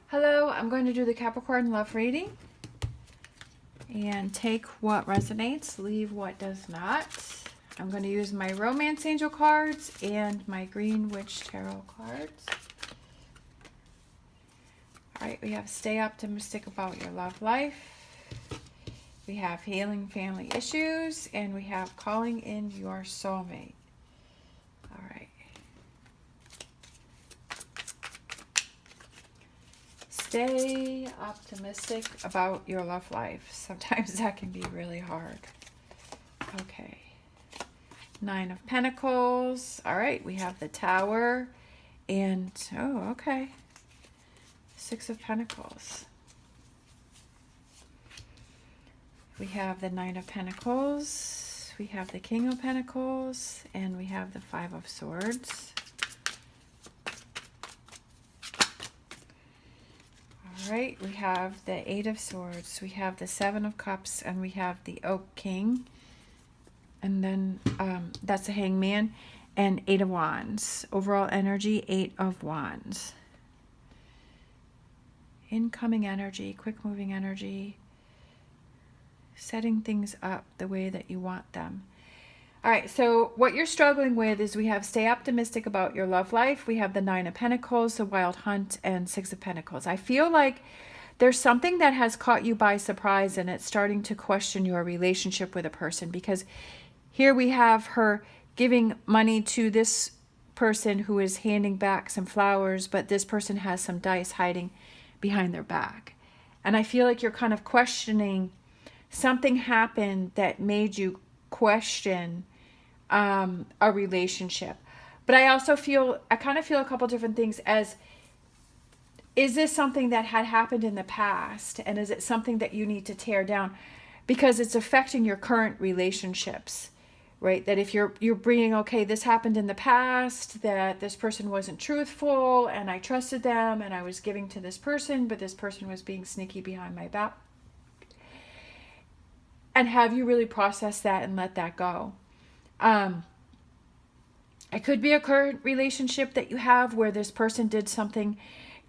Hello, I'm going to do the Capricorn love reading and take what resonates, leave what does not. I'm going to use my Romance Angel cards and my Green Witch Tarot cards. All right, we have Stay Optimistic About Your Love Life. We have Healing Family Issues, and we have Calling in Your Soulmate. All right. Stay optimistic about your love life. Sometimes that can be really hard. Okay. 9 of Pentacles. All right, we have the Tower. And, oh, okay. 6 of Pentacles. We have the 9 of Pentacles. We have the King of Pentacles. And we have the 5 of Swords. All right, we have the 8 of Swords, we have the 7 of Cups, and we have the Oak King. And then that's the Hangman, and 8 of Wands. Overall energy, 8 of Wands. Incoming energy, quick moving energy. Setting things up the way that you want them. All right, so what you're struggling with is we have Stay Optimistic About Your Love Life. We have the 9 of Pentacles, the Wild Hunt, and 6 of Pentacles. I feel like there's something that has caught you by surprise, and it's starting to question your relationship with a person, because here we have her giving money to this person who is handing back some flowers, but this person has some dice hiding behind their back. And I feel like you're kind of questioning, something happened that made you question a relationship. But I also feel, I kind of feel a couple different things as, is this something that had happened in the past, and is it something that you need to tear down because it's affecting your current relationships, right? That if you're bringing, okay, this happened in the past, that this person wasn't truthful and I trusted them and I was giving to this person, but this person was being sneaky behind my back. And have you really processed that and let that go? It could be a current relationship that you have where this person did something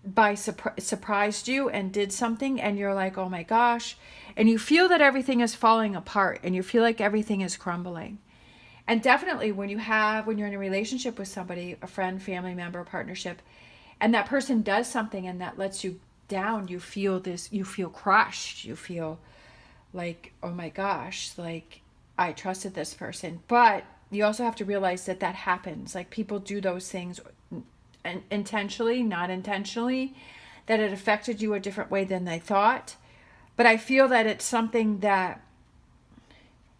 by surprised you and did something, and you're like, oh my gosh, and you feel that everything is falling apart and you feel like everything is crumbling. And definitely when you're in a relationship with somebody, a friend, family member, partnership, and that person does something and that lets you down, you feel crushed, you feel like, oh my gosh, like I trusted this person. But you also have to realize that that happens. Like, people do those things intentionally, not intentionally, that it affected you a different way than they thought. But I feel that it's something that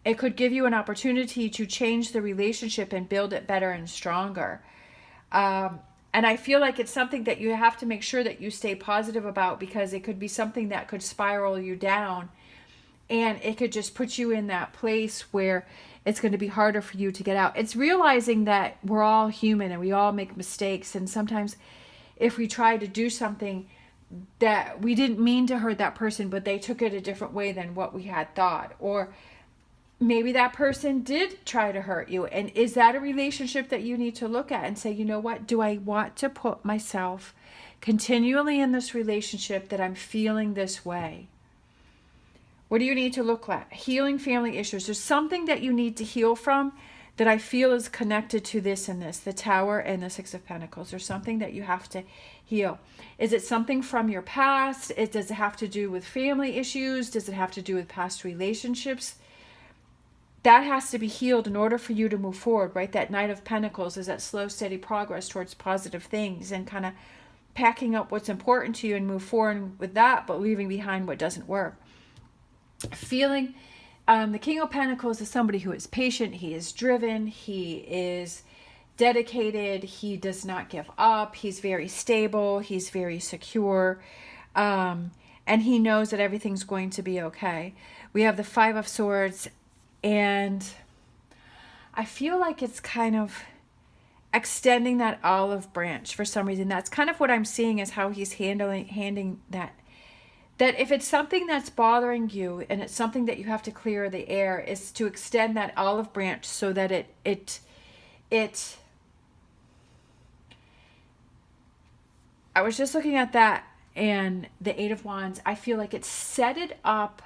it could give you an opportunity to change the relationship and build it better and stronger. And I feel like it's something that you have to make sure that you stay positive about, because it could be something that could spiral you down. And it could just put you in that place where it's going to be harder for you to get out. It's realizing that we're all human and we all make mistakes. And sometimes if we try to do something that we didn't mean to hurt that person, but they took it a different way than what we had thought. Or maybe that person did try to hurt you. And is that a relationship that you need to look at and say, you know what? Do I want to put myself continually in this relationship that I'm feeling this way? What do you need to look at? Healing family issues. There's something that you need to heal from that I feel is connected to this and this, the Tower and the 6 of Pentacles. There's something that you have to heal. Is it something from your past? Does it have to do with family issues? Does it have to do with past relationships? That has to be healed in order for you to move forward, right? That Knight of Pentacles is that slow, steady progress towards positive things and kind of packing up what's important to you and move forward with that, but leaving behind what doesn't work. Feeling the King of Pentacles is somebody who is patient, he is driven, he is dedicated, he does not give up, he's very stable, he's very secure, and he knows that everything's going to be okay. We have the 5 of Swords, and I feel like it's kind of extending that olive branch for some reason. That's kind of what I'm seeing is how he's handing that. That if it's something that's bothering you and it's something that you have to clear the air, is to extend that olive branch so that it I was just looking at that And the Eight of Wands, I feel like it's set it up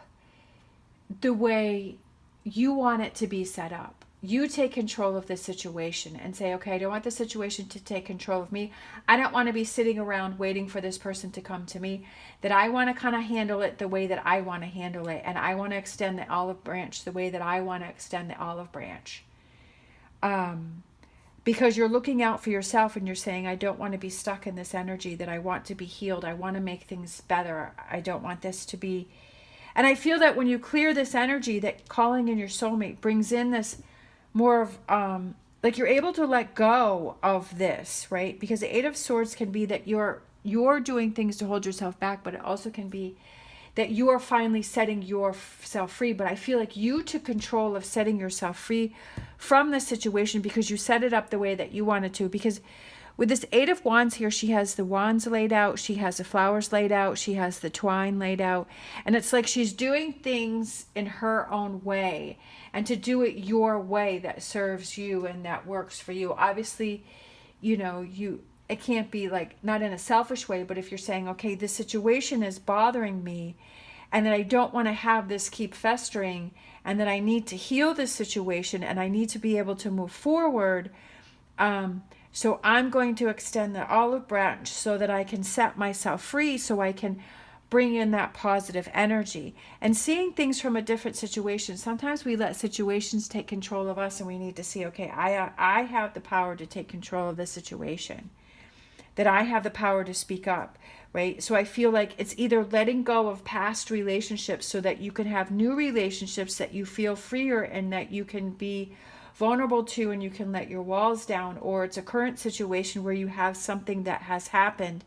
the way you want it to be set up. You take control of the situation and say, okay, I don't want the situation to take control of me. I don't want to be sitting around waiting for this person to come to me. That I want to kind of handle it the way that I want to handle it. And I want to extend the olive branch the way that I want to extend the olive branch. Because you're looking out for yourself and you're saying, I don't want to be stuck in this energy, that I want to be healed. I want to make things better. I don't want this to be. And I feel that when you clear this energy, that calling in your soulmate brings in this more of, like you're able to let go of this, right? Because the Eight of Swords can be that you're doing things to hold yourself back, but it also can be that you are finally setting yourself free. But I feel like you took control of setting yourself free from the situation because you set it up the way that you wanted to. Because with this Eight of Wands here, she has the wands laid out, she has the flowers laid out, she has the twine laid out. And it's like she's doing things in her own way, and to do it your way that serves you and that works for you. Obviously, it can't be like, not in a selfish way, but if you're saying, okay, this situation is bothering me and that I don't want to have this keep festering and that I need to heal this situation and I need to be able to move forward. So I'm going to extend the olive branch so that I can set myself free, so I can bring in that positive energy. And seeing things from a different situation, sometimes we let situations take control of us, and we need to see, okay, I have the power to take control of this situation, that I have the power to speak up, right? So I feel like it's either letting go of past relationships so that you can have new relationships that you feel freer and that you can be vulnerable to, and you can let your walls down, or it's a current situation where you have something that has happened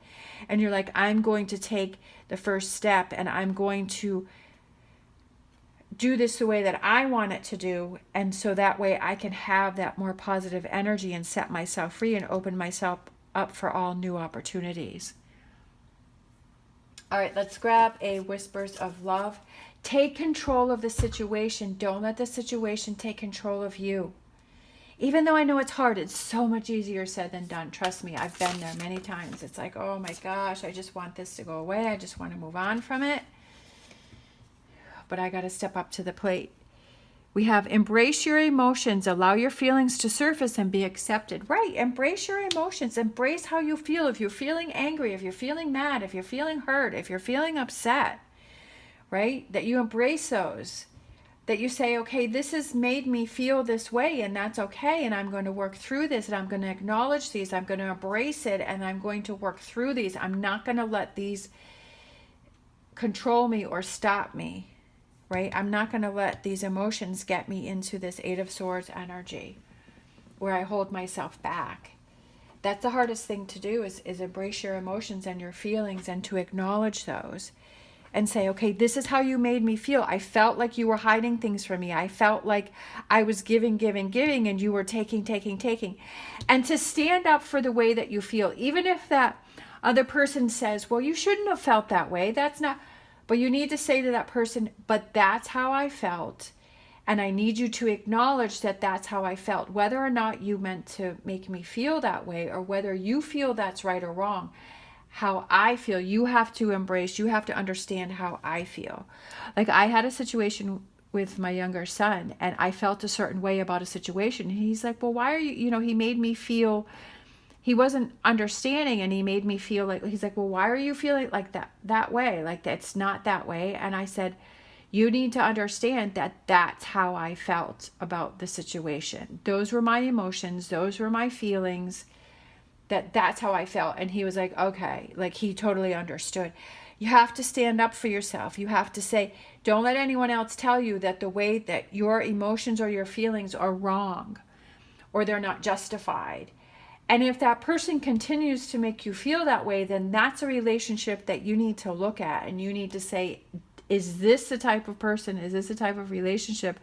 and you're like, I'm going to take the first step and I'm going to do this the way that I want it to do, and so that way I can have that more positive energy and set myself free and open myself up for all new opportunities. All right, let's grab a Whispers of Love. Take control of the situation. Don't let the situation take control of you. Even though I know it's hard, it's so much easier said than done. Trust me, I've been there many times. It's like, oh my gosh, I just want this to go away. I just want to move on from it. But I got to step up to the plate. We have embrace your emotions. Allow your feelings to surface and be accepted. Right, embrace your emotions. Embrace how you feel. If you're feeling angry, if you're feeling mad, if you're feeling hurt, if you're feeling upset, right? That you embrace those. That you say, okay, this has made me feel this way, and that's okay, and I'm going to work through this, and I'm going to acknowledge these, I'm going to embrace it, and I'm going to work through these. I'm not going to let these control me or stop me, right? I'm not going to let these emotions get me into this Eight of Swords energy where I hold myself back. That's the hardest thing to do, is embrace your emotions and your feelings and to acknowledge those. And say, okay, this is how you made me feel. I felt like you were hiding things from me. I felt like I was giving, and you were taking. And to stand up for the way that you feel, even if that other person says, well, you shouldn't have felt that way. That's not, but you need to say to that person, but that's how I felt. And I need you to acknowledge that that's how I felt, whether or not you meant to make me feel that way, or whether you feel that's right or wrong. How I feel, you have to embrace, you have to understand how I feel. Like, I had a situation with my younger son, and I felt a certain way about a situation. And he's like, well, why are you, he made me feel, he wasn't understanding, and he made me feel like, he's like, well, why are you feeling like that way? Like, that's not that way. And I said, you need to understand that that's how I felt about the situation. Those were my emotions. Those were my feelings. That's how I felt. And he was like, okay, like he totally understood. You have to stand up for yourself. You have to say, don't let anyone else tell you that the way that your emotions or your feelings are wrong, or they're not justified. And if that person continues to make you feel that way, then that's a relationship that you need to look at, and you need to say, is this the type of person, is this the type of relationship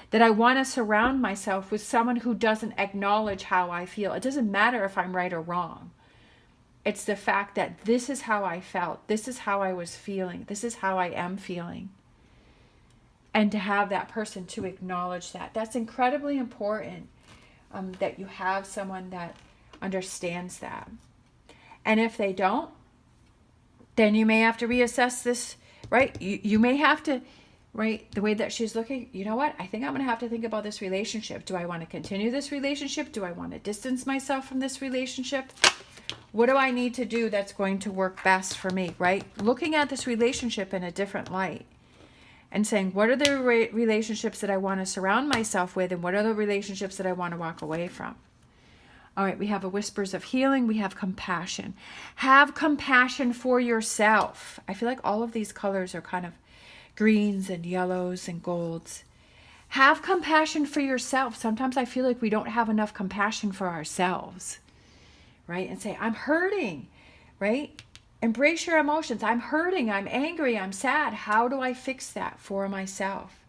that I want to surround myself with someone who doesn't acknowledge how I feel? It doesn't matter if I'm right or wrong. It's the fact that this is how I felt. This is how I was feeling. This is how I am feeling. And to have that person to acknowledge that. That's incredibly important, that you have someone that understands that. And if they don't, then you may have to reassess this, right? You may have to, right? The way that she's looking, you know what? I think I'm going to have to think about this relationship. Do I want to continue this relationship? Do I want to distance myself from this relationship? What do I need to do that's going to work best for me, right? Looking at this relationship in a different light and saying, what are the relationships that I want to surround myself with, and what are the relationships that I want to walk away from? All right, we have a whispers of healing. We have compassion. Have compassion for yourself. I feel like all of these colors are kind of greens and yellows and golds. Have compassion for yourself. Sometimes I feel like we don't have enough compassion for ourselves, right? And say, I'm hurting, right? Embrace your emotions. I'm hurting. I'm angry. I'm sad. How do I fix that for myself?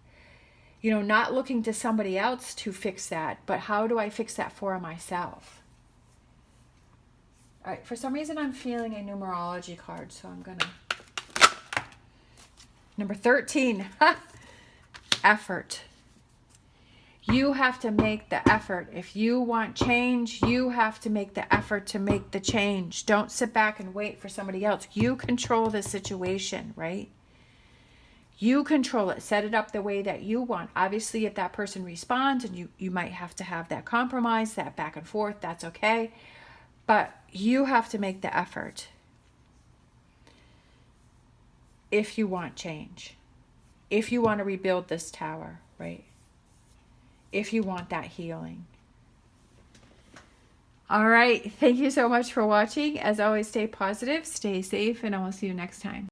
You know, not looking to somebody else to fix that, but how do I fix that for myself? All right, for some reason I'm feeling a numerology card, so I'm going to... Number 13, effort. You have to make the effort. If you want change, you have to make the effort to make the change. Don't sit back and wait for somebody else. You control the situation, right? You control it. Set it up the way that you want. Obviously, if that person responds and you might have to have that compromise, that back and forth, that's okay. But you have to make the effort if you want change. If you want to rebuild this tower, right? If you want that healing. All right. Thank you so much for watching. As always, stay positive, stay safe, and I will see you next time.